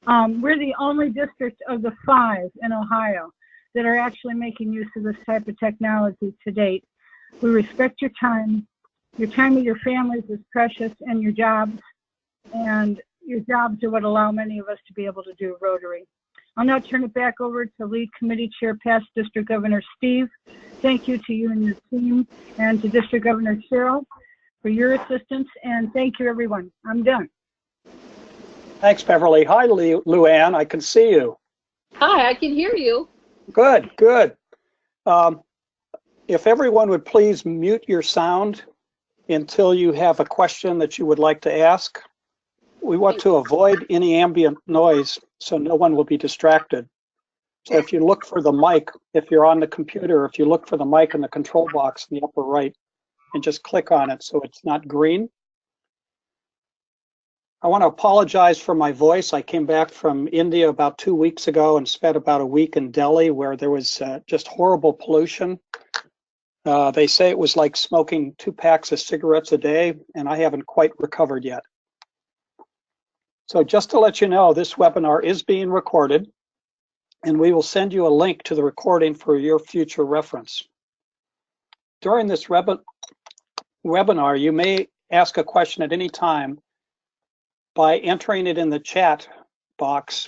We're the only district of the 5 in Ohio that are actually making use of this type of technology to date. We respect your time. Your time with your families is precious, and your jobs are what allow many of us to be able to do Rotary. I'll now turn it back over to Lead Committee Chair, past District Governor Steve. Thank you to you and your team, and to District Governor Cheryl for your assistance, and thank you, everyone. I'm done. Thanks, Beverly. Hi, Luann. I can see you. Hi, I can hear you. Good, good. If everyone would please mute your sound until you have a question that you would like to ask. We want to avoid any ambient noise so no one will be distracted. So if you look for the mic, if you're on the computer, if you look for the mic in the control box in the upper right and just click on it so it's not green. I want to apologize for my voice. I came back from India about 2 weeks ago and spent about a week in Delhi where there was just horrible pollution. They say it was like smoking 2 packs of cigarettes a day, and I haven't quite recovered yet. So just to let you know, this webinar is being recorded, and we will send you a link to the recording for your future reference. During this webinar, you may ask a question at any time by entering it in the chat box.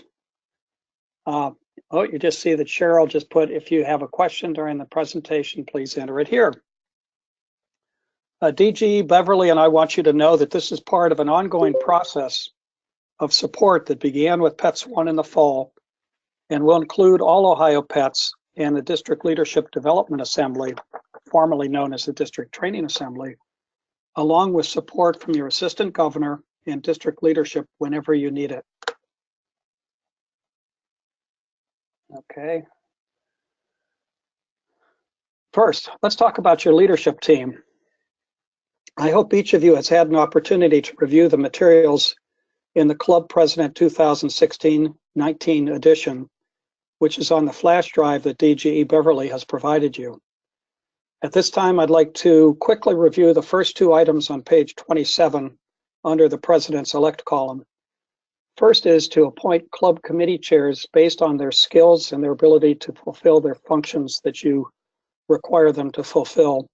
Oh, you just see that Cheryl just put, if you have a question during the presentation, please enter it here. DG Beverly and I want you to know that this is part of an ongoing process of support that began with Pets One in the fall and will include all Ohio pets and the District Leadership Development Assembly, formerly known as the District Training Assembly, along with support from your Assistant Governor and district leadership whenever you need it. Okay. First, let's talk about your leadership team. I hope each of you has had an opportunity to review the materials in the Club President 2016-19 edition, which is on the flash drive that DGE Beverly has provided you. At this time, I'd like to quickly review the first 2 items on page 27 under the President's Elect column. First is to appoint club committee chairs based on their skills and their ability to fulfill their functions that you require them to fulfill.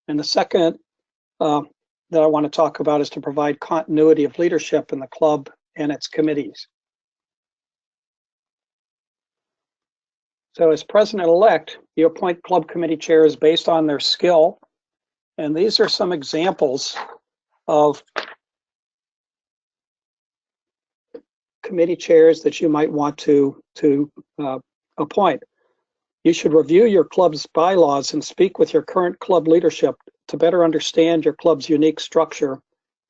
And the second that I want to talk about is to provide continuity of leadership in the club and its committees. So as President-elect, you appoint club committee chairs based on their skill. And these are some examples of committee chairs that you might want to appoint. You should review your club's bylaws and speak with your current club leadership to better understand your club's unique structure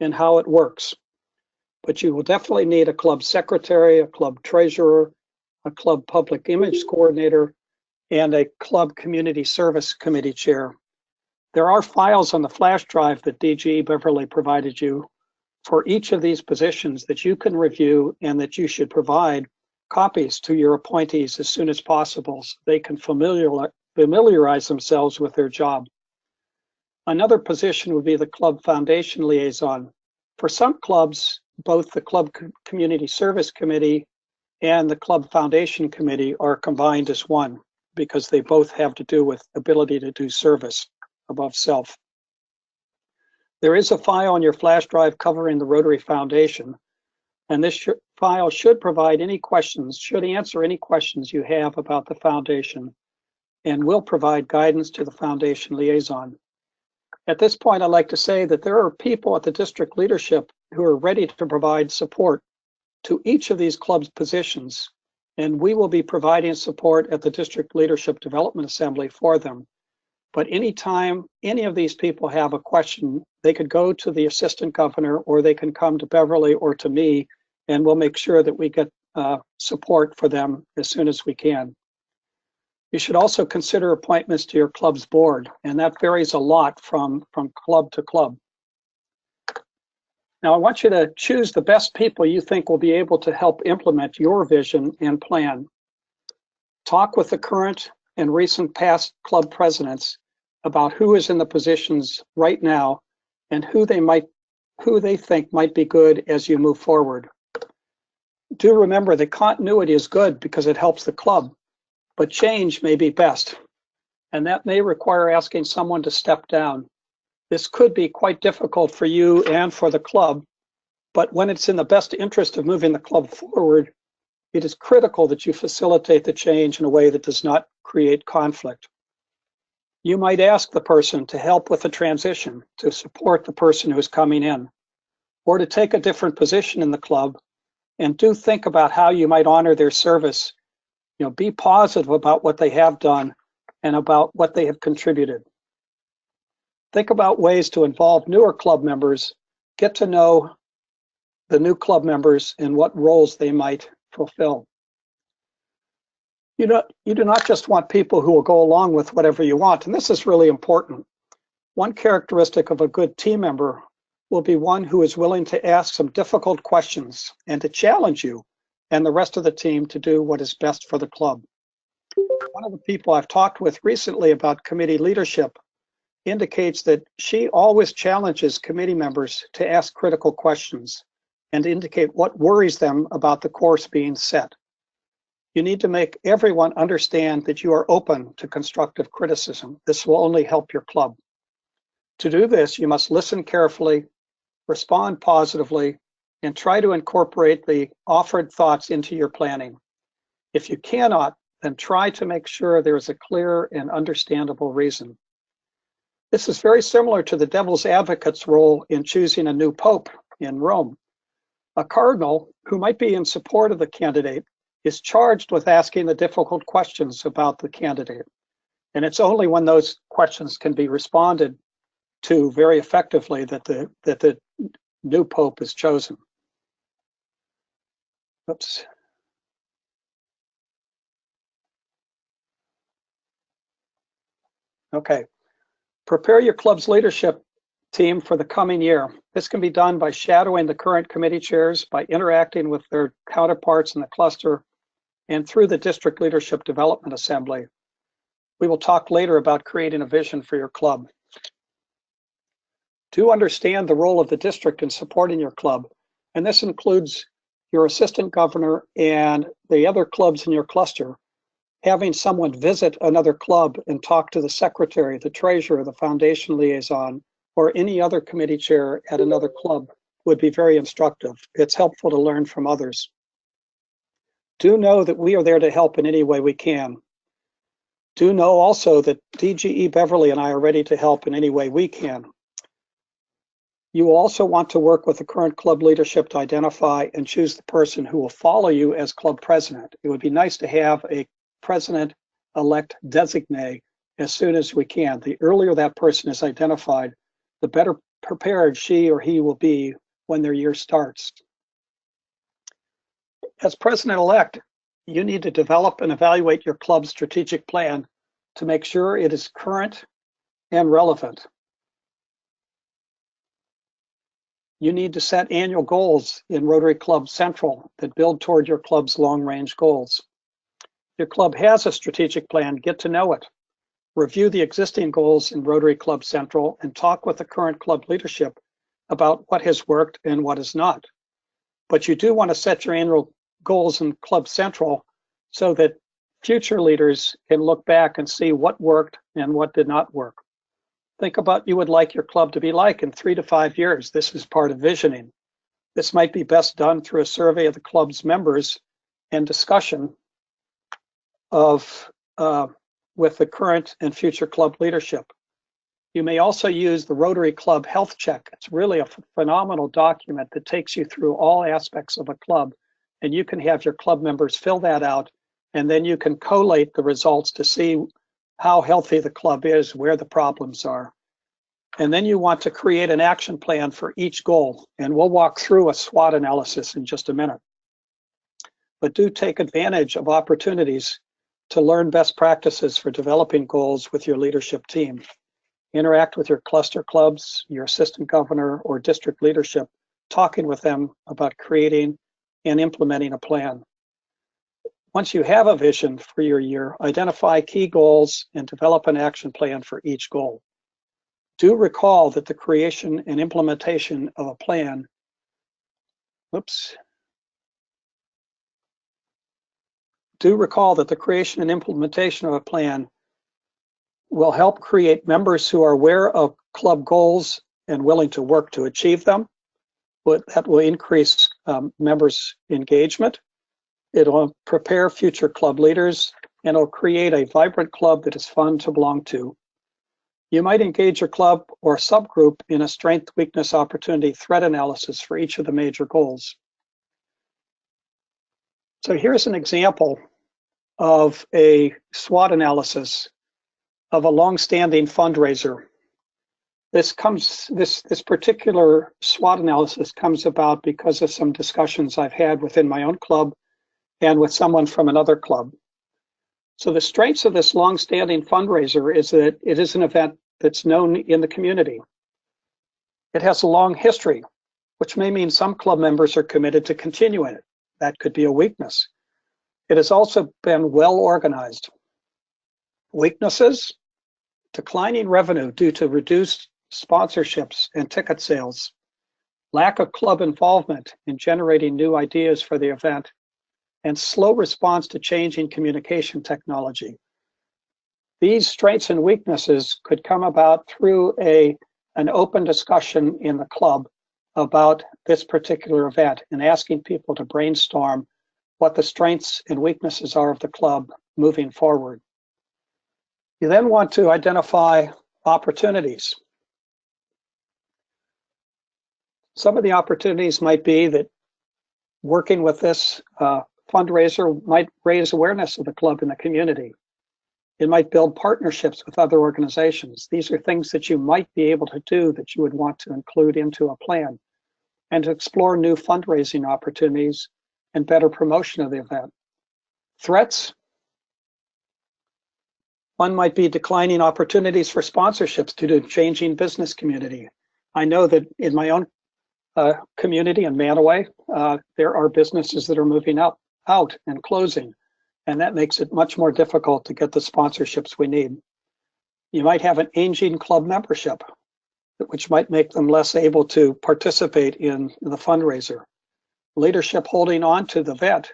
and how it works. But you will definitely need a club secretary, a club treasurer, a club public image coordinator, and a club community service committee chair. There are files on the flash drive that DGE Beverly provided you for each of these positions that you can review and that you should provide copies to your appointees as soon as possible so they can familiarize themselves with their job. Another position would be the club foundation liaison. For some clubs, both the club community service committee and the club foundation committee are combined as one because they both have to do with ability to do service above self. There is a file on your flash drive covering the Rotary Foundation, and this file should provide any questions, should answer any questions you have about the foundation, and will provide guidance to the foundation liaison. At this point, I'd like to say that there are people at the district leadership who are ready to provide support to each of these clubs' positions, and we will be providing support at the District Leadership Development Assembly for them. But anytime any of these people have a question, they could go to the Assistant Governor or they can come to Beverly or to me, and we'll make sure that we get support for them as soon as we can. You should also consider appointments to your club's board, and that varies a lot from club to club. Now, I want you to choose the best people you think will be able to help implement your vision and plan. Talk with the current and recent past club presidents about who is in the positions right now and who they think might be good as you move forward. Do remember that continuity is good because it helps the club, but change may be best, and that may require asking someone to step down. This could be quite difficult for you and for the club, but when it's in the best interest of moving the club forward, it is critical that you facilitate the change in a way that does not create conflict. You might ask the person to help with the transition, to support the person who is coming in, or to take a different position in the club, and do think about how you might honor their service. Be positive about what they have done and about what they have contributed. Think about ways to involve newer club members, get to know the new club members and what roles they might fulfill. You do not just want people who will go along with whatever you want, and this is really important. One characteristic of a good team member will be one who is willing to ask some difficult questions and to challenge you and the rest of the team to do what is best for the club. One of the people I've talked with recently about committee leadership indicates that she always challenges committee members to ask critical questions and to indicate what worries them about the course being set. You need to make everyone understand that you are open to constructive criticism. This will only help your club. To do this, you must listen carefully, respond positively, and try to incorporate the offered thoughts into your planning. If you cannot, then try to make sure there is a clear and understandable reason. This is very similar to the devil's advocate's role in choosing a new pope in Rome. A cardinal who might be in support of the candidate is charged with asking the difficult questions about the candidate. And it's only when those questions can be responded to very effectively that the new pope is chosen. Oops. Okay. Prepare your club's leadership team for the coming year. This can be done by shadowing the current committee chairs, by interacting with their counterparts in the cluster, and through the District Leadership Development Assembly. We will talk later about creating a vision for your club. Do understand the role of the district in supporting your club, and this includes your assistant governor and the other clubs in your cluster. Having someone visit another club and talk to the secretary, the treasurer, the foundation liaison, or any other committee chair at another club would be very instructive. It's helpful to learn from others. Do know that we are there to help in any way we can. Do know also that DGE Beverly and I are ready to help in any way we can. You will also want to work with the current club leadership to identify and choose the person who will follow you as club president. It would be nice to have a president-elect designate as soon as we can. The earlier that person is identified, the better prepared she or he will be when their year starts. As president-elect, you need to develop and evaluate your club's strategic plan to make sure it is current and relevant. You need to set annual goals in Rotary Club Central that build toward your club's long-range goals. If your club has a strategic plan, get to know it. Review the existing goals in Rotary Club Central and talk with the current club leadership about what has worked and what has not. But you do want to set your annual goals in Club Central so that future leaders can look back and see what worked and what did not work. Think about what you would like your club to be like in 3 to 5 years. This is part of visioning. This might be best done through a survey of the club's members and discussion of with the current and future club leadership. You may also use the Rotary Club Health Check. It's really a phenomenal document that takes you through all aspects of a club, and you can have your club members fill that out, and then you can collate the results to see how healthy the club is, where the problems are. And then you want to create an action plan for each goal, and we'll walk through a SWOT analysis in just a minute. But do take advantage of opportunities to learn best practices for developing goals with your leadership team. Interact with your cluster clubs, your assistant governor, or district leadership, talking with them about creating and implementing a plan. Once you have a vision for your year, identify key goals and develop an action plan for each goal. Do recall that the creation and implementation of a plan, do recall that the creation and implementation of a plan will help create members who are aware of club goals and willing to work to achieve them. That will increase members' engagement. It'll prepare future club leaders, and it'll create a vibrant club that is fun to belong to. You might engage your club or subgroup in a strength, weakness, opportunity, threat analysis for each of the major goals. So here's an example of a SWOT analysis of a long-standing fundraiser. This particular SWOT analysis comes about because of some discussions I've had within my own club and with someone from another club. So the strengths of this long-standing fundraiser is that it is an event that's known in the community. It has a long history, which may mean some club members are committed to continuing it. That could be a weakness. It has also been well organized. Weaknesses: declining revenue due to reduced sponsorships and ticket sales, lack of club involvement in generating new ideas for the event, and slow response to changing communication technology. These strengths and weaknesses could come about through an open discussion in the club about this particular event and asking people to brainstorm what the strengths and weaknesses are of the club moving forward. You then want to identify opportunities. Some of the opportunities might be that working with this fundraiser might raise awareness of the club in the community. It might build partnerships with other organizations. These are things that you might be able to do that you would want to include into a plan, and to explore new fundraising opportunities and better promotion of the event. Threats: one might be declining opportunities for sponsorships due to changing business community. I know that in my own community in Manaway, there are businesses that are moving out and closing, and that makes it much more difficult to get the sponsorships we need. You might have an aging club membership, which might make them less able to participate in the fundraiser. Leadership holding on to the event: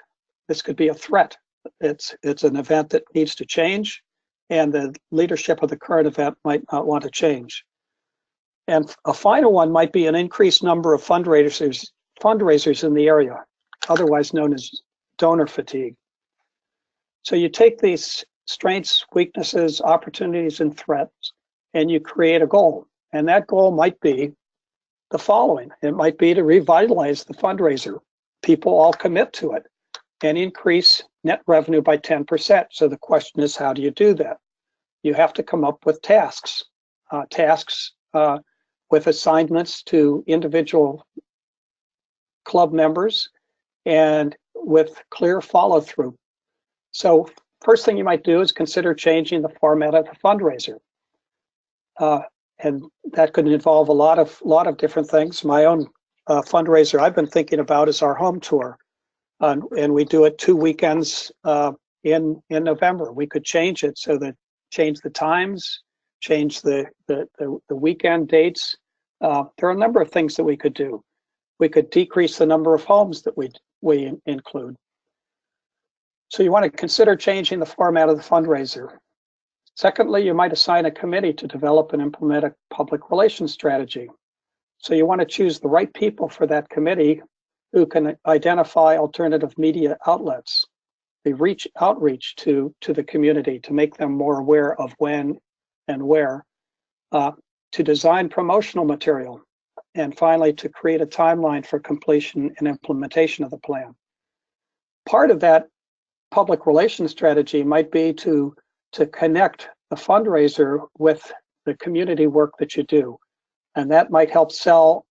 this could be a threat. It's an event that needs to change, and the leadership of the current event might not want to change. And a final one might be an increased number of fundraisers in the area, otherwise known as donor fatigue. So you take these strengths, weaknesses, opportunities, and threats, and you create a goal. And that goal might be the following. It might be to revitalize the fundraiser. People all commit to it and increase net revenue by 10%. So the question is, how do you do that? You have to come up with tasks with assignments to individual club members and with clear follow-through. So first thing you might do is consider changing the format of the fundraiser. And that could involve a lot of different things. My own fundraiser I've been thinking about is our home tour. And we do it 2 weekends in November. We could change it so that change the times, change the weekend dates. There are a number of things that we could do. We could decrease the number of homes that we include. So you want to consider changing the format of the fundraiser. Secondly, you might assign a committee to develop and implement a public relations strategy. So you want to choose the right people for that committee who can identify alternative media outlets, the outreach to the community to make them more aware of when and where, to design promotional material, and finally to create a timeline for completion and implementation of the plan. Part of that public relations strategy might be to connect the fundraiser with the community work that you do, and that might help sell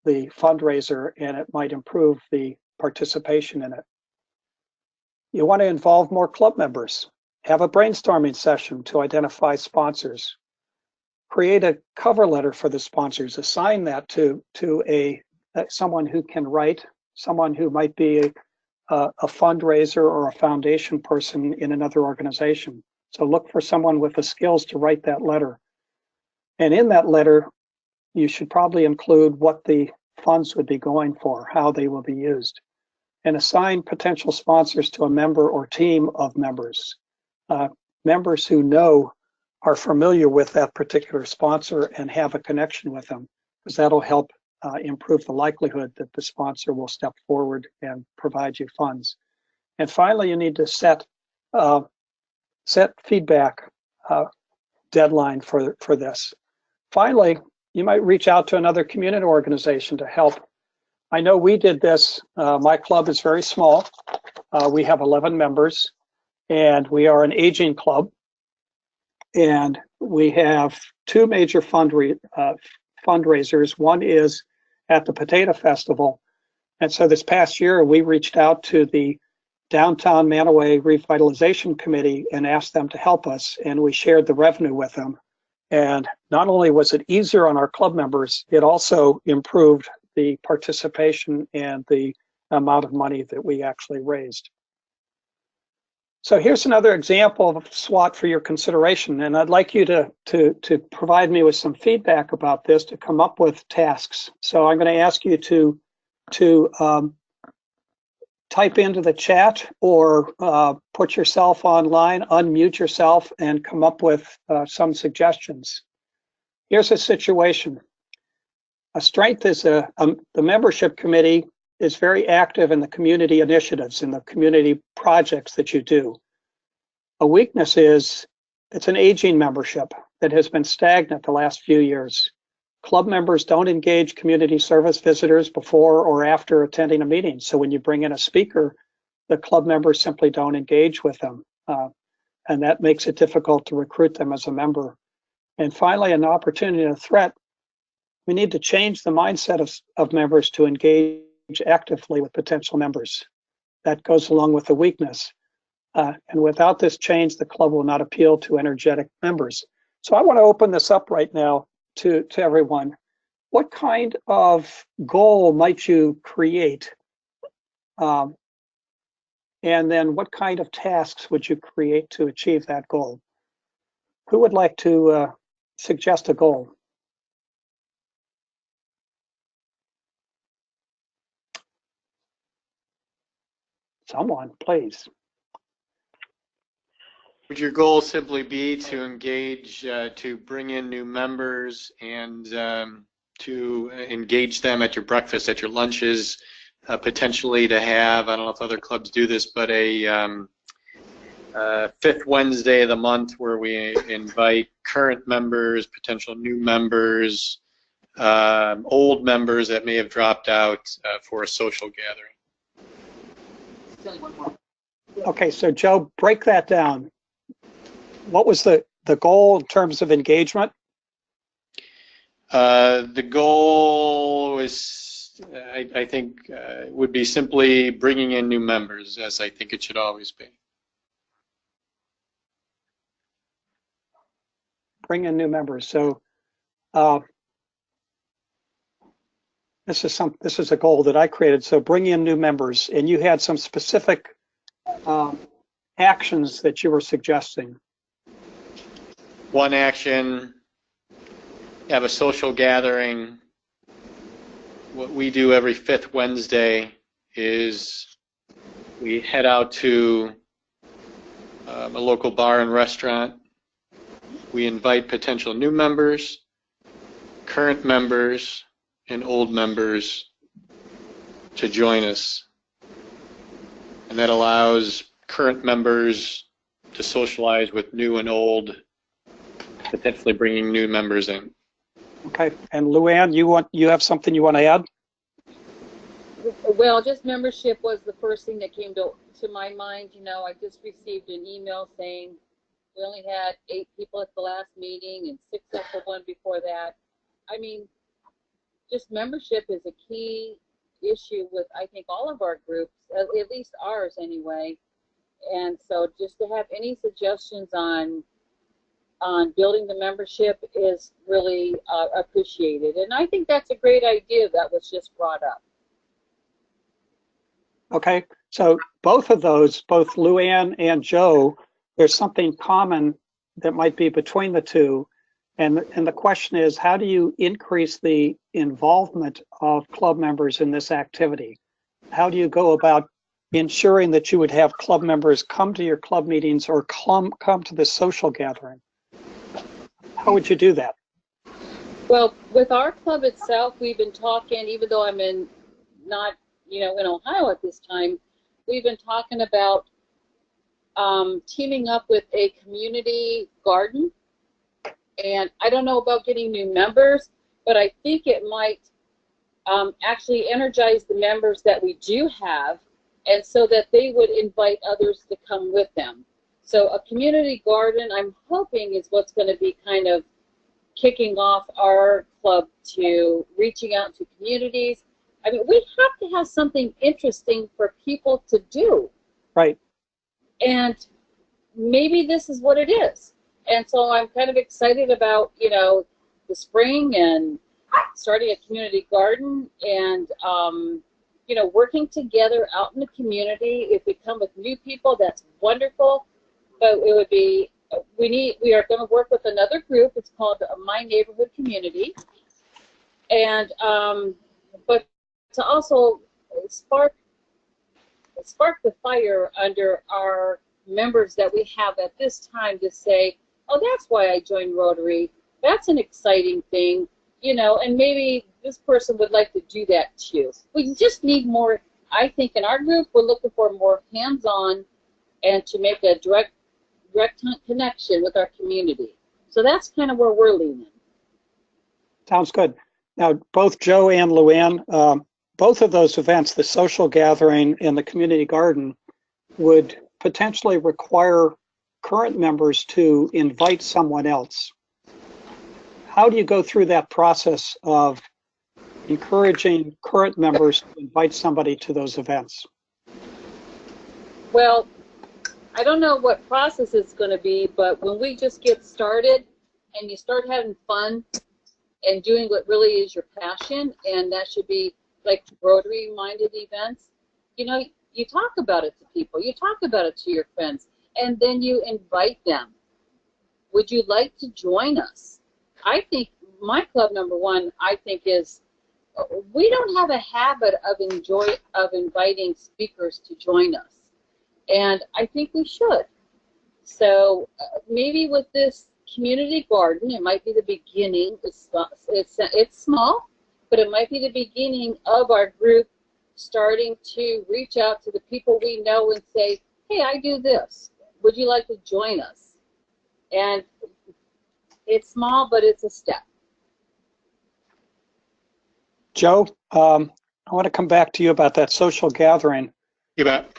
the fundraiser and it might improve the participation in it. You want to involve more club members. Have a brainstorming session to identify sponsors. Create a cover letter for the sponsors. Assign that to someone who can write, someone who might be a fundraiser or a foundation person in another organization. So look for someone with the skills to write that letter. And in that letter, you should probably include what the funds would be going for, how they will be used. and assign potential sponsors to a member or team of members. Members who are familiar with that particular sponsor and have a connection with them, because that'll help improve the likelihood that the sponsor will step forward and provide you funds. And finally, you need to set feedback deadline for this. Finally, you might reach out to another community organization to help. I know we did this. My club is very small. We have 11 members, and we are an aging club. And we have two major fundraisers. One is at the Potato Festival. And so this past year, we reached out to the Downtown Manaway Revitalization Committee and asked them to help us, and we shared the revenue with them. And not only was it easier on our club members, it also improved the participation and the amount of money that we actually raised. So here's another example of SWOT for your consideration, and I'd like you to provide me with some feedback about this, to come up with tasks. So I'm going to ask you to type into the chat or put yourself online, unmute yourself, and come up with some suggestions. Here's a situation. A strength is the membership committee is very active in the community initiatives and the community projects that you do. A weakness is it's an aging membership that has been stagnant the last few years. Club members don't engage community service visitors before or after attending a meeting. So when you bring in a speaker, the club members simply don't engage with them. And that makes it difficult to recruit them as a member. And finally, an opportunity and a threat. We need to change the mindset of members to engage actively with potential members. That goes along with the weakness. And without this change, the club will not appeal to energetic members. So I want to open this up right now to everyone. What kind of goal might you create? And then what kind of tasks would you create to achieve that goal? Who would like to suggest a goal? Someone, please. Would your goal simply be to engage, to bring in new members and to engage them at your breakfast, at your lunches, potentially to have, I don't know if other clubs do this, but a fifth Wednesday of the month where we invite current members, potential new members, old members that may have dropped out for a social gathering. Okay, so Joe, break that down. What was the goal in terms of engagement? The goal was, I think, would be simply bringing in new members, as I think it should always be. Bring in new members. So this is a goal that I created. So bring in new members, and you had some specific actions that you were suggesting. One action, have a social gathering. What we do every fifth Wednesday is we head out to a local bar and restaurant. We invite potential new members, current members, and old members to join us. And that allows current members to socialize with new and old, potentially bringing new members in. Okay, and Luann, you have something you want to add? Well, just membership was the first thing that came to my mind. You know, I just received an email saying we only had 8 people at the last meeting and 6 at the one before that. I mean, just membership is a key issue with, I think, all of our groups, at least ours anyway. And so just to have any suggestions on building the membership is really appreciated. And I think that's a great idea that was just brought up. Okay, so both of those, both Luann and Joe, there's something common that might be between the two. And the question is, how do you increase the involvement of club members in this activity? How do you go about ensuring that you would have club members come to your club meetings or come to the social gathering? How would you do that? Well, with our club itself, we've been talking, even though I'm not, in Ohio at this time, we've been talking about teaming up with a community garden. And I don't know about getting new members, but I think it might actually energize the members that we do have, and so that they would invite others to come with them. So a community garden, I'm hoping, is what's going to be kind of kicking off our club to reaching out to communities. I mean, we have to have something interesting for people to do. Right. And maybe this is what it is. And so I'm kind of excited about, the spring and starting a community garden and, working together out in the community. If we come with new people, that's wonderful. But it would be, we are going to work with another group. It's called My Neighborhood Community. And, but to also spark the fire under our members that we have at this time to say, oh, that's why I joined Rotary. That's an exciting thing, and maybe this person would like to do that too. We just need more. I think in our group, we're looking for more hands-on and to make a direct connection with our community. So that's kind of where we're leaning. Sounds good. Now, both Joe and Luann, both of those events, the social gathering and the community garden, would potentially require current members to invite someone else. How do you go through that process of encouraging current members to invite somebody to those events? Well, I don't know what process it's going to be, but when we just get started and you start having fun and doing what really is your passion, and that should be like Rotary-minded events, you talk about it to people, you talk about it to your friends, and then you invite them. Would you like to join us? I think my club number one, is we don't have a habit of inviting speakers to join us, and I think we should. So maybe with this community garden, it might be the beginning. It's small, but it might be the beginning of our group starting to reach out to the people we know and say, hey, I do this. Would you like to join us? And it's small, but it's a step. Joe, I want to come back to you about that social gathering. You bet.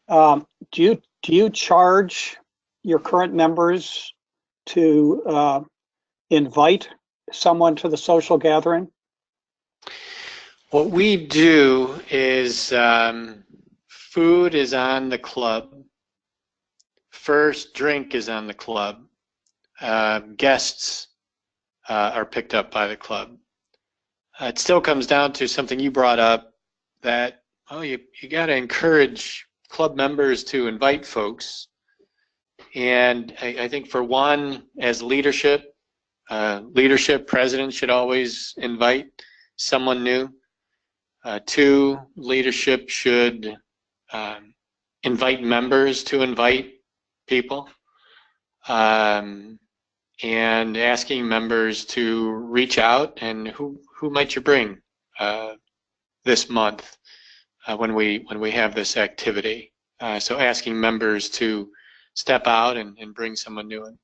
Do you charge your current members to invite someone to the social gathering? What we do is food is on the club. First drink is on the club. Guests are picked up by the club. It still comes down to something you brought up, that you got to encourage club members to invite folks. And I think for one, as leadership, president should always invite someone new. Two, leadership should invite members to invite people. And asking members to reach out, and who might you bring this month when we have this activity. So asking members to step out and bring someone new in.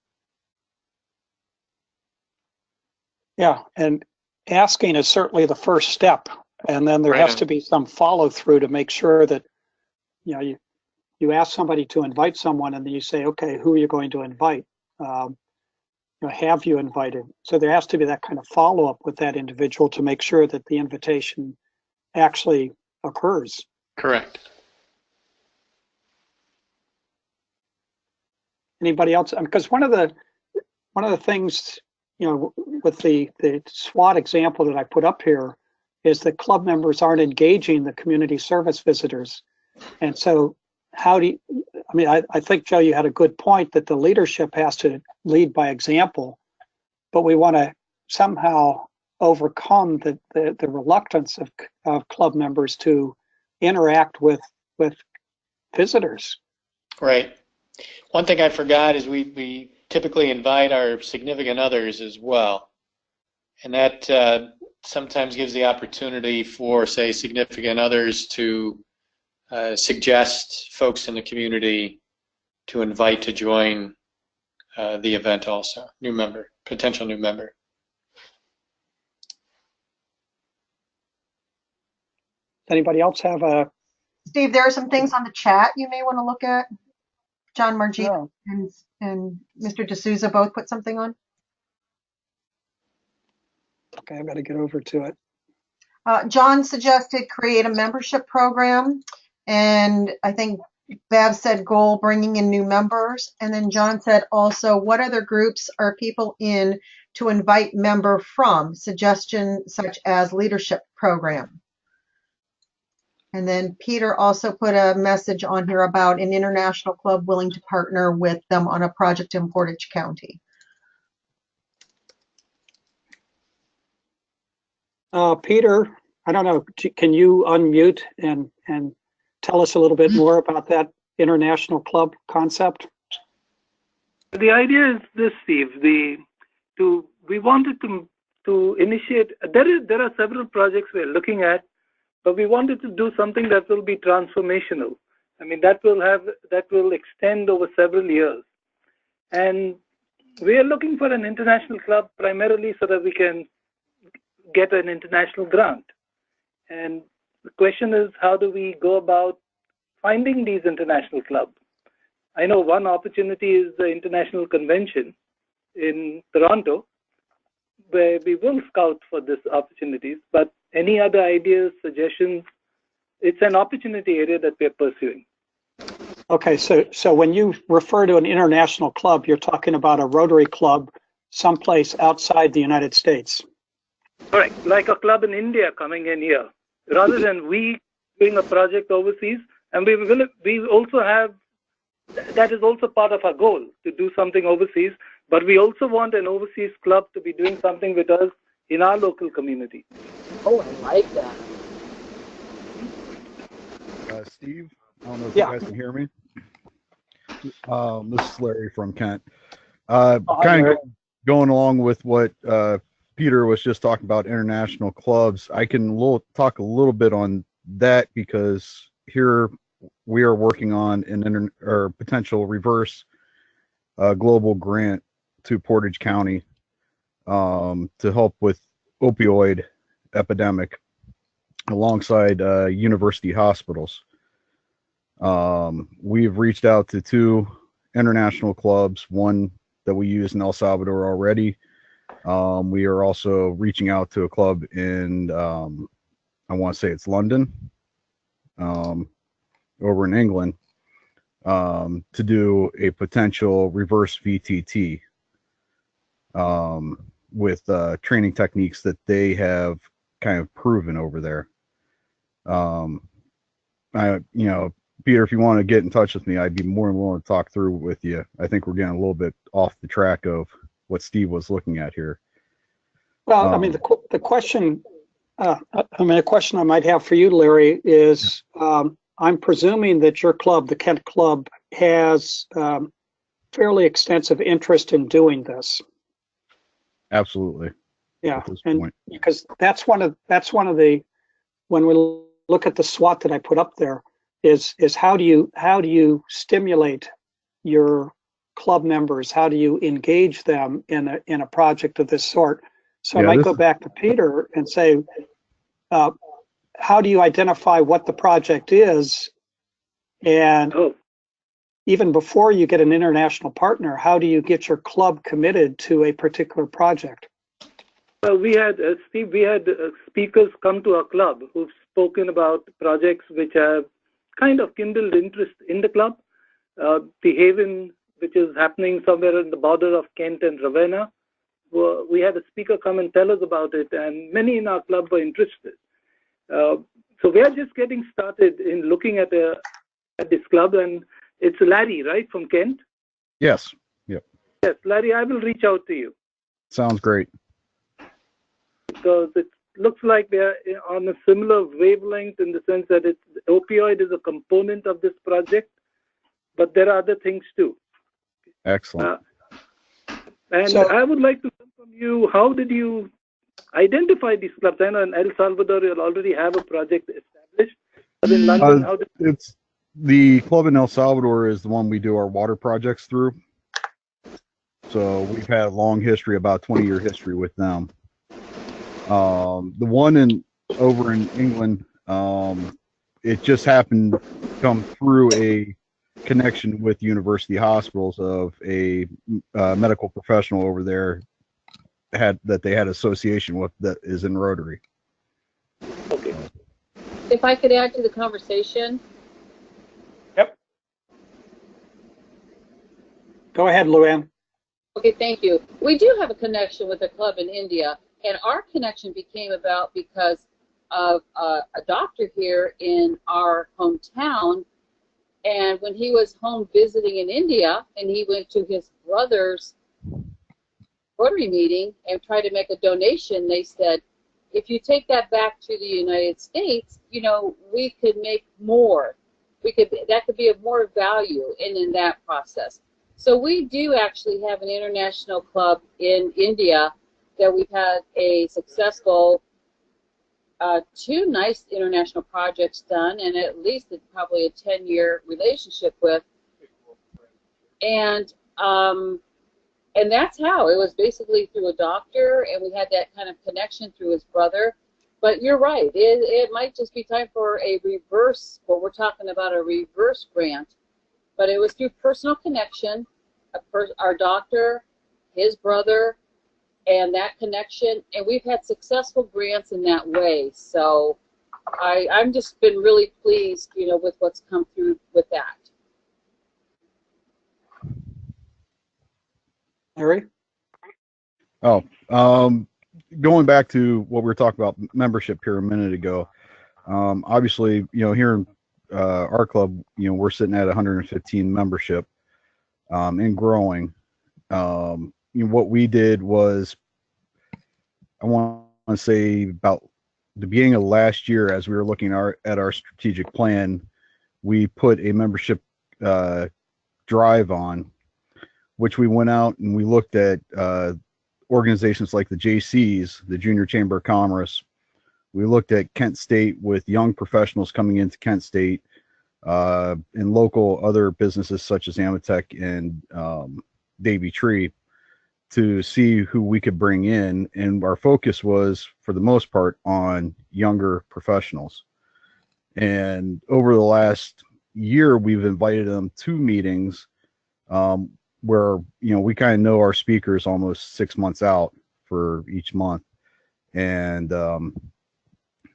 Yeah, and asking is certainly the first step, and then there has to be some follow through to make sure that you ask somebody to invite someone, and then you say, okay, who are you going to invite? Have you invited? So there has to be that kind of follow-up with that individual to make sure that the invitation actually occurs. Correct. Anybody else? Because one of the things, with the SWAT example that I put up here, is that club members aren't engaging the community service visitors. And so how do you, I think, Joe, you had a good point that the leadership has to lead by example, but we want to somehow overcome the reluctance of club members to interact with visitors. Right. One thing I forgot is we typically invite our significant others as well. And that sometimes gives the opportunity for, say, significant others to suggest folks in the community to invite to join the event also, new member, potential new member. Anybody else have a? Steve, there are some things on the chat you may want to look at. John Margita No. and Mr. D'Souza both put something on. Okay, I've got to get over to it. John suggested create a membership program, and I think Bev said goal bringing in new members, and then John said also what other groups are people in to invite member from, suggestion such as leadership program. And then Peter also put a message on here about an international club willing to partner with them on a project in Portage County. Peter, I don't know, can you unmute and tell us a little bit more about that international club concept? The idea is this, Steve. We wanted to initiate. There are several projects we're looking at, but we wanted to do something that will be transformational. I mean, that will extend over several years, and we are looking for an international club primarily so that we can get an international grant. And the question is, how do we go about finding these international clubs? I know one opportunity is the International Convention in Toronto, where we will scout for these opportunities, but any other ideas, suggestions? It's an opportunity area that we're pursuing. Okay, so when you refer to an international club, you're talking about a Rotary club someplace outside the United States. Correct, like a club in India coming in here, rather than we doing a project overseas. And we also have, that is also part of our goal, to do something overseas, but we also want an overseas club to be doing something with us in our local community. Oh, I like that. Steve, I don't know if Yeah. you guys can hear me. This is Larry from Kent. Hi, Kind Larry. of going along with what Peter was just talking about, international clubs. I can talk a little bit on that because here we are working on an potential reverse global grant to Portage County to help with opioid epidemic alongside university hospitals. We've reached out to 2 international clubs, one that we use in El Salvador already. We are also reaching out to a club in, I want to say it's London, over in England, to do a potential reverse VTT with training techniques that they have kind of proven over there. Peter, if you want to get in touch with me, I'd be more than willing to talk through with you. I think we're getting a little bit off the track of what Steve was looking at here. Well, I mean, the question I might have for you, Larry, is I'm presuming that your club, the Kent Club, has fairly extensive interest in doing this. Absolutely. Yeah, At this and point. because that's one of the, when we look at the SWOT that I put up there, is how do you stimulate your club members? How do you engage them in a project of this sort? So I might go back to Peter and say, how do you identify what the project is? And even before you get an international partner, how do you get your club committed to a particular project? Well, we had, Steve, speakers come to our club who've spoken about projects which have kind of kindled interest in the club. The Haven, which is happening somewhere in the border of Kent and Ravenna, we had a speaker come and tell us about it, and many in our club were interested. So we are just getting started in looking at this club, and it's Larry, right, from Kent? Yes. Yep. Yes, Larry, I will reach out to you. Sounds great. Because looks like they're on a similar wavelength in the sense that opioid is a component of this project, but there are other things too. Excellent. And So- I would like to know from you, how did you identify these clubs? I know in El Salvador you already have a project established, but in London, how did It's the club in El Salvador is the one we do our water projects through. So we've had a long history, about 20-year history with them. The one over in England, it just happened to come through a connection with university hospitals of a medical professional over there they had association with that is in Rotary. okay. If I could add to the conversation, Go ahead, Luann. okay, thank you. We do have a connection with a club in India, and our connection became about because of a doctor here in our hometown. And when he was home visiting in India, and he went to his brother's Rotary meeting and tried to make a donation, they said, if you take that back to the United States, you know, we could make more. That could be of more value in that process. So we do actually have an international club in India that we've had a successful 2 nice international projects done, and at least probably a 10-year relationship with. And that's how it was, basically through a doctor, and we had that kind of connection through his brother. But you're right, it might just be time for a reverse, what we're talking about, a reverse grant. But it was through personal connection, our doctor, his brother, and that connection, and we've had successful grants in that way. So I'm just been really pleased, you know, with what's come through with that. Larry? Oh, going back to what we were talking about membership here a minute ago. Obviously, you know, here in our club, you know, we're sitting at 115 membership and growing. You know, what we did was, I want to say about the beginning of last year, as we were looking at our strategic plan, we put a membership drive on, which we went out and we looked at organizations like the JCs, the Junior Chamber of Commerce. We looked at Kent State with young professionals coming into Kent State, and local other businesses such as Amatech and Davy Tree, to see who we could bring in. And our focus was, for the most part, on younger professionals. And over the last year, we've invited them to meetings where, you know, we kind of know our speakers almost 6 months out for each month. And,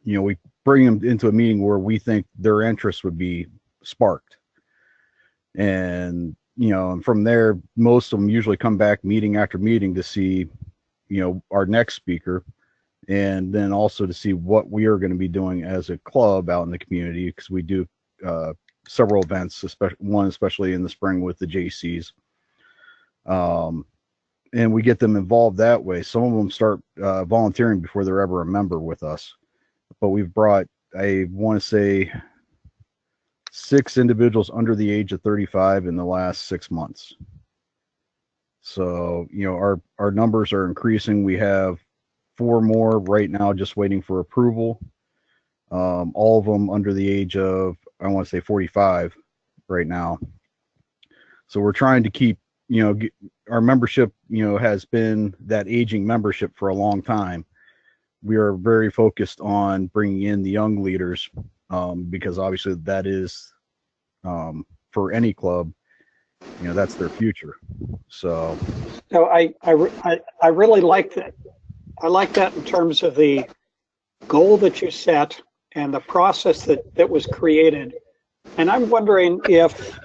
you know, we bring them into a meeting where we think their interest would be sparked. And, you know, and from there, most of them usually come back meeting after meeting to see, you know, our next speaker, and then also to see what we are going to be doing as a club out in the community, because we do several events, especially in the spring with the JCs. And we get them involved that way. Some of them start volunteering before they're ever a member with us. But we've brought, I want to say, 6 individuals under the age of 35 in the last 6 months. So, you know, our numbers are increasing. We have 4 more right now just waiting for approval. All of them under the age of, I want to say, 45 right now. So we're trying to keep, you know, our membership, you know, has been that aging membership for a long time. We are very focused on bringing in the young leaders, because obviously that is, for any club, you know, that's their future. So I really like that. I like that in terms of the goal that you set and the process that was created. And I'm wondering if,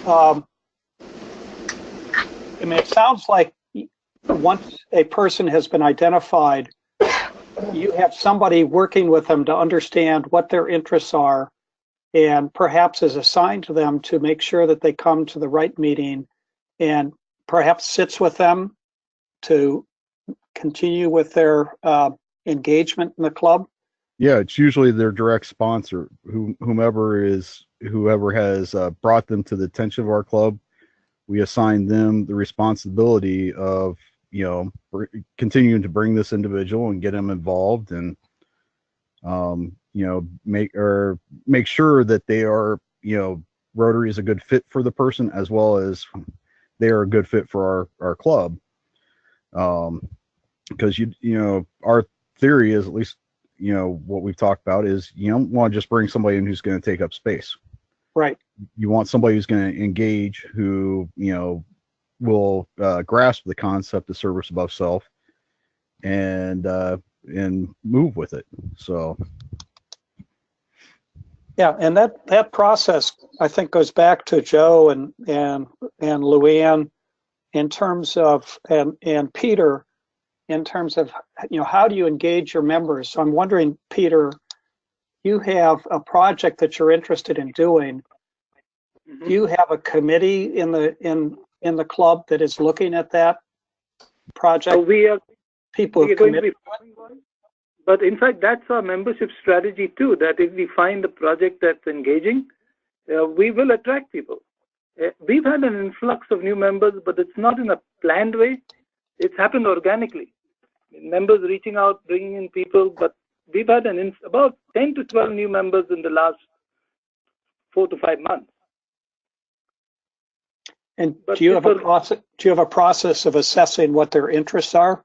I mean, it sounds like once a person has been identified, you have somebody working with them to understand what their interests are, and perhaps is assigned to them to make sure that they come to the right meeting, and perhaps sits with them to continue with their engagement in the club? Yeah, it's usually their direct sponsor, whomever has brought them to the attention of our club. We assign them the responsibility of, continuing to bring this individual and get them involved, and make sure that they are, Rotary is a good fit for the person, as well as they are a good fit for our club. Because our theory is, at least what we've talked about, is you don't want to just bring somebody in who's going to take up space. Right. You want somebody who's going to engage, who will grasp the concept of service above self, and move with it. So yeah, and that process, I think, goes back to Joe and Luann in terms of, and Peter, in terms of, how do you engage your members? So I'm wondering, Peter, you have a project that you're interested in doing. Mm-hmm. Do you have a committee in the club that is looking at that project? So we are going to be, but in fact, that's our membership strategy too, that if we find a project that's engaging, we will attract people. We've had an influx of new members, but it's not in a planned way. It's happened organically. Members reaching out, bringing in people, but we've had about 10 to 12 new members in the last 4 to 5 months. And do you have a process of assessing what their interests are?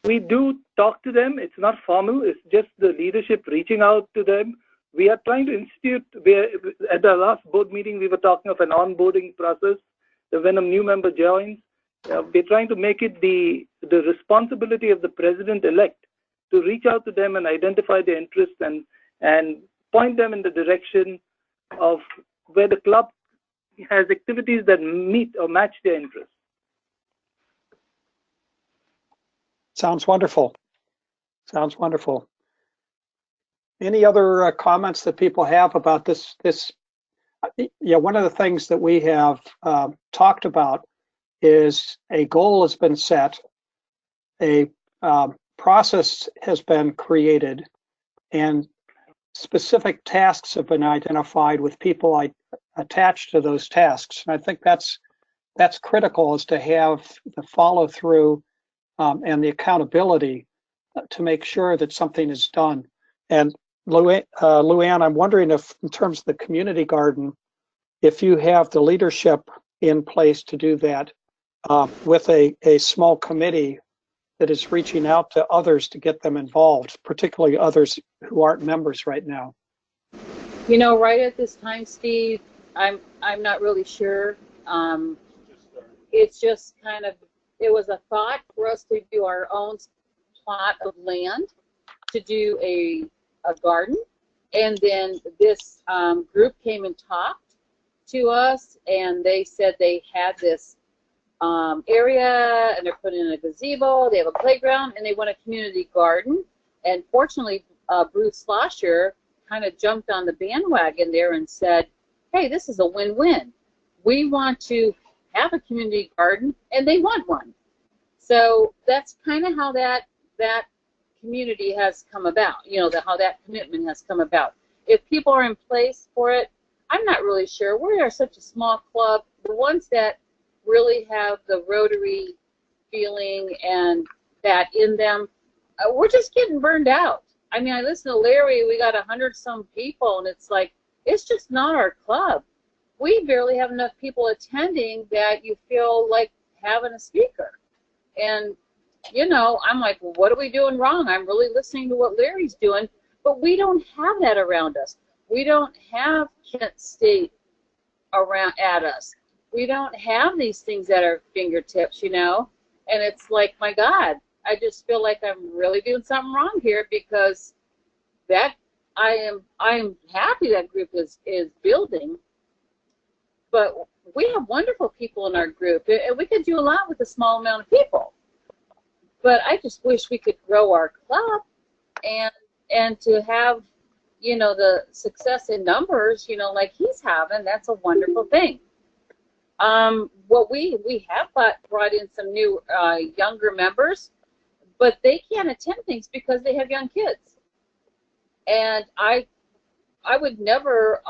We do talk to them. It's not formal. It's just the leadership reaching out to them. We are trying to institute, at the last board meeting, we were talking of an onboarding process. When a new member joins, we're trying to make it the responsibility of the president-elect to reach out to them and identify their interests and point them in the direction of where the club has activities that meet or match their interests. Sounds wonderful. Sounds wonderful. Any other comments that people have about this? Yeah, one of the things that we have talked about is a goal has been set, a process has been created, and specific tasks have been identified with people attached to those tasks. And I think that's critical, is to have the follow through and the accountability to make sure that something is done. And Luann, I'm wondering if, in terms of the community garden, if you have the leadership in place to do that with a small committee that is reaching out to others to get them involved, particularly others who aren't members right now. Right at this time, Steve, I'm not really sure. It's just kind of, it was a thought for us to do our own plot of land to do a garden, and then this group came and talked to us, and they said they had this area, and they're putting in a gazebo, they have a playground, and they want a community garden. And fortunately, Bruce Slosher kind of jumped on the bandwagon there and said, hey, this is a win-win. We want to have a community garden, and they want one. So that's kind of how that community has come about, how that commitment has come about. If people are in place for it, I'm not really sure. We are such a small club. The ones that really have the Rotary feeling and that in them, we're just getting burned out. I mean, I listen to Larry, we got 100-some people, and it's like, it's just not our club. We barely have enough people attending that you feel like having a speaker. And, I'm like, well, what are we doing wrong? I'm really listening to what Larry's doing, but we don't have that around us. We don't have Kent State around at us. We don't have these things at our fingertips, and it's like, my God, I just feel like I'm really doing something wrong here, because that I'm happy that group is building, but we have wonderful people in our group, and we could do a lot with a small amount of people. But I just wish we could grow our club and to have, the success in numbers, like he's having. That's a wonderful thing. What we have brought in some new younger members, but they can't attend things because they have young kids. And I would never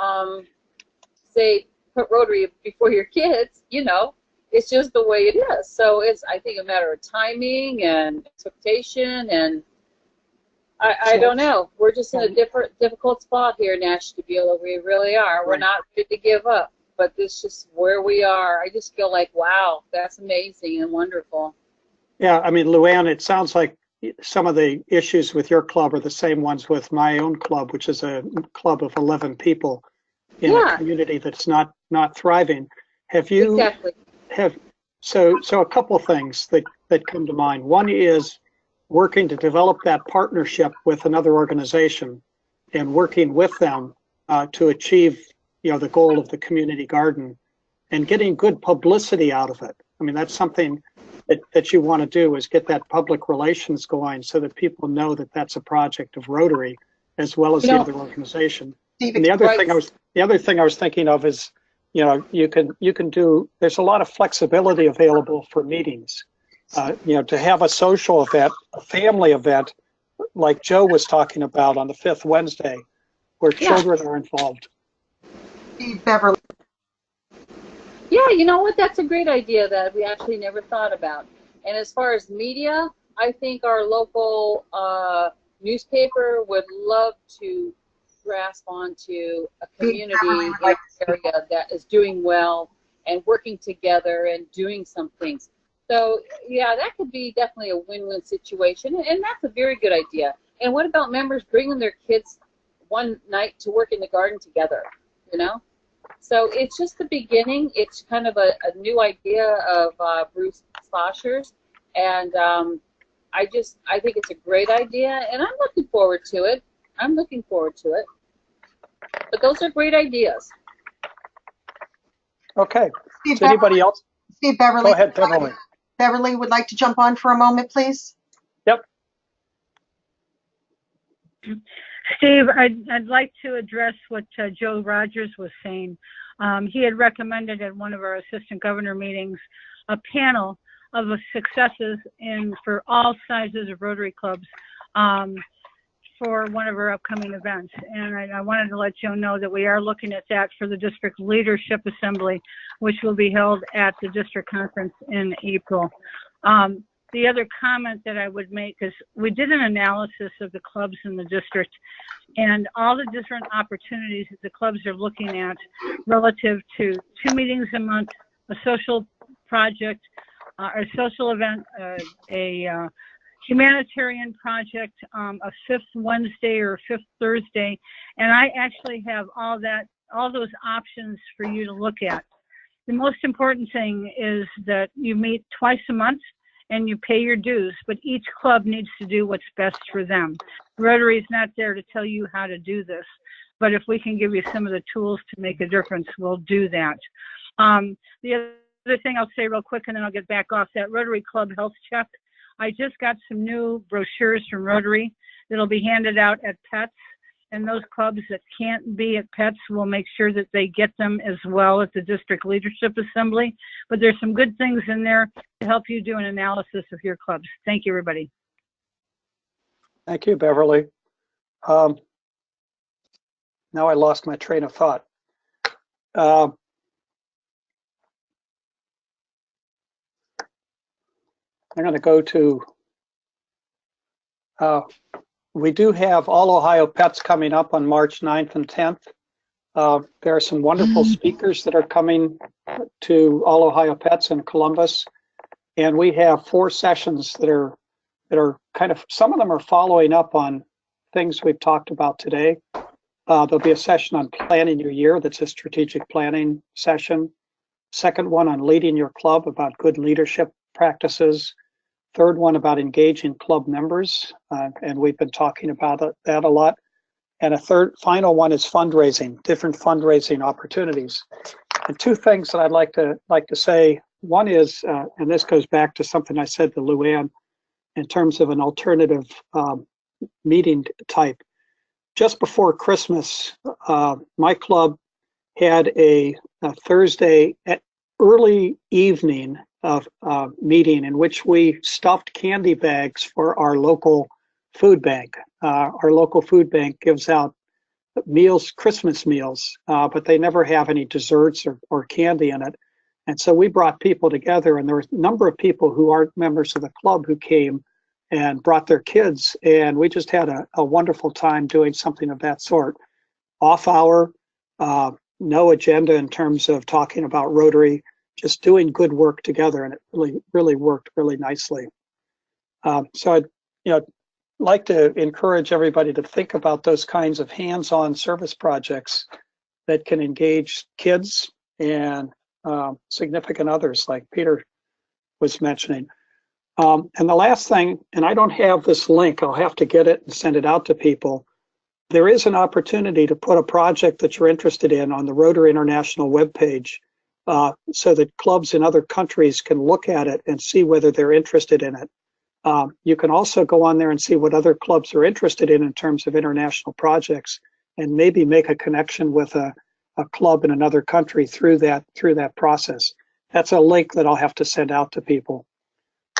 say put Rotary before your kids, you know. It's just the way it is. So it's, I think, a matter of timing and expectation, and I don't know. We're just in a difficult spot here, Nash Stabila. We really are. We're not ready to give up, but this is just where we are. I just feel like, wow, that's amazing and wonderful. Yeah, I mean, Luann, it sounds like some of the issues with your club are the same ones with my own club, which is a club of 11 people in a community that's not thriving. Have you? Exactly. So a couple of things that come to mind. One is working to develop that partnership with another organization and working with them to achieve, you know, the goal of the community garden and getting good publicity out of it. I mean, that's something that you want to do, is get that public relations going so that people know that that's a project of Rotary as well as the other organization. And the other thing I was thinking of is, you know, you can do, there's a lot of flexibility available for meetings. You know, to have a social event, a family event, like Joe was talking about on the 5th Wednesday, where children are involved. Beverly. Yeah, you know what? That's a great idea that we actually never thought about. And as far as media, I think our local newspaper would love to grasp onto a community in an area that is doing well and working together and doing some things. So yeah, that could be definitely a win-win situation, and that's a very good idea. And what about members bringing their kids one night to work in the garden together, you know? So it's just the beginning. It's kind of a new idea of Bruce Schlosser's, and I think it's a great idea, and I'm looking forward to it. But those are great ideas. Okay. Steve, Anybody else? Steve, Beverly. Go ahead, Beverly. Beverly would like to jump on for a moment, please. Yep. Steve, I'd like to address what Joe Rogers was saying. He had recommended at one of our assistant governor meetings a panel of successes for all sizes of Rotary clubs for one of our upcoming events. And I wanted to let Joe know that we are looking at that for the district leadership assembly, which will be held at the district conference in April. The other comment that I would make is we did an analysis of the clubs in the district and all the different opportunities that the clubs are looking at relative to 2 meetings a month, a social project, a social event, a humanitarian project, a 5th Wednesday or a 5th Thursday. And I actually have all those options for you to look at. The most important thing is that you meet twice a month and you pay your dues, but each club needs to do what's best for them. Rotary is not there to tell you how to do this, but if we can give you some of the tools to make a difference, we'll do that. The other thing I'll say real quick, and then I'll get back off that Rotary Club Health Check. I just got some new brochures from Rotary that'll be handed out at PETS, and those clubs that can't be at PETS will make sure that they get them as well at the district leadership assembly. But there's some good things in there to help you do an analysis of your clubs. Thank you, everybody. Thank you, Beverly. Now I lost my train of thought. I'm going to go to, we do have All Ohio Pets coming up on March 9th and 10th. There are some wonderful speakers that are coming to All Ohio Pets in Columbus. And we have 4 sessions that are kind of, some of them are following up on things we've talked about today. There'll be a session on planning your year. That's a strategic planning session. Second one on leading your club, about good leadership practices. Third one about engaging club members, and we've been talking about that a lot. And a final one is fundraising, different fundraising opportunities. And 2 things that I'd like to say. One is, and this goes back to something I said to Luann in terms of an alternative meeting type. Just before Christmas, my club had a Thursday early evening meeting in which we stuffed candy bags for our local food bank. Our local food bank gives out meals, Christmas meals, but they never have any desserts or candy in it. And so we brought people together, and there were a number of people who aren't members of the club who came and brought their kids, and we just had a wonderful time doing something of that sort. Off hour, no agenda in terms of talking about Rotary, just doing good work together, and it really worked really nicely. So I'd like to encourage everybody to think about those kinds of hands-on service projects that can engage kids and significant others, like Peter was mentioning. And the last thing, and I don't have this link, I'll have to get it and send it out to people. There is an opportunity to put a project that you're interested in on the Rotary International webpage, so that clubs in other countries can look at it and see whether they're interested in it. You can also go on there and see what other clubs are interested in terms of international projects, and maybe make a connection with a club in another country through that process. That's a link that I'll have to send out to people.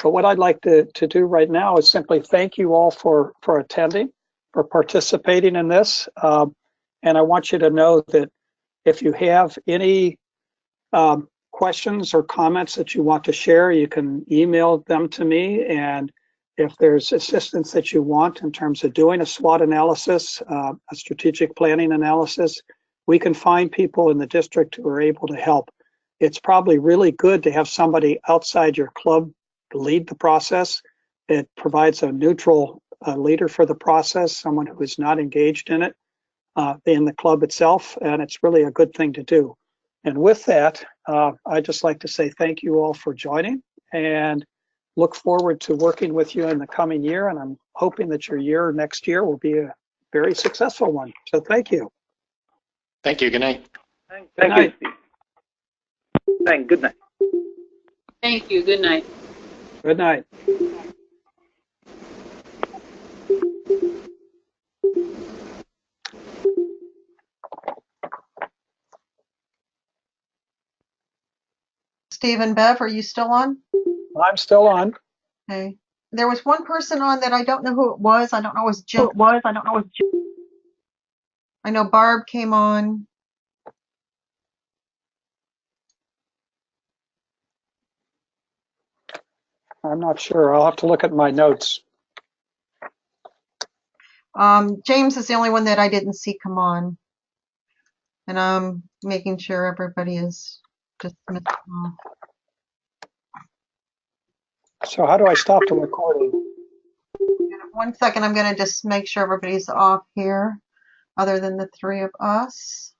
But what I'd like to do right now is simply thank you all for attending, for participating in this. And I want you to know that if you have any questions or comments that you want to share, you can email them to me. And if there's assistance that you want in terms of doing a SWOT analysis, a strategic planning analysis, we can find people in the district who are able to help. It's probably really good to have somebody outside your club lead the process. It provides a neutral leader for the process, someone who is not engaged in it, in the club itself, and it's really a good thing to do. And with that, I'd just like to say thank you all for joining, and look forward to working with you in the coming year. And I'm hoping that your year next year will be a very successful one. So thank you. Thank you. Good night. Thank you, Steve. Good night. Thank you. Good night. Good night. Steve and Bev, are you still on? I'm still on. Okay. There was one person on that I don't know who it was. I don't know it was Jim. I know Barb came on. I'm not sure. I'll have to look at my notes. James is the only one that I didn't see come on. And I'm making sure everybody is dismissed. So how do I stop the recording? 1 second, I'm going to just make sure everybody's off here, other than the three of us.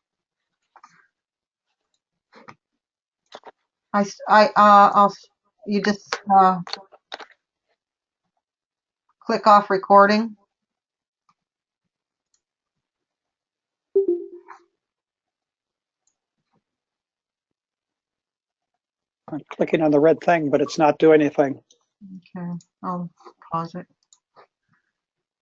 You just click off recording. I'm clicking on the red thing, but it's not doing anything. Okay, I'll pause it.